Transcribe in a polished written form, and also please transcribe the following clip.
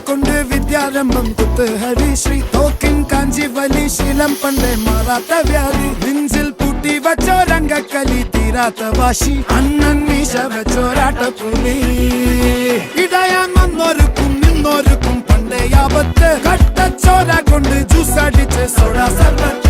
കൊണ്ട് വിദ്യാരംഭം കുത്തുഹരി ശ്രീ തോക്കിൻ കാഞ്ചി വലി ശീലം പണ്ടേ മാറാത്ത വ്യാധി നെഞ്ചിൽ പൂട്ടി വച്ചോരംഗക്കലി തീരാത്ത വാശി അണ്ണൻ മീശ വെച്ചോരാട്ടപ്പുലി ഇടയാൻ വന്നോർക്കും നിന്നോർക്കും പണ്ടേ ആപത്ത് കട്ടച്ചോര കൊണ്ട് ജ്യൂസ് അടിച്ച് സോഡ സർബത്ത്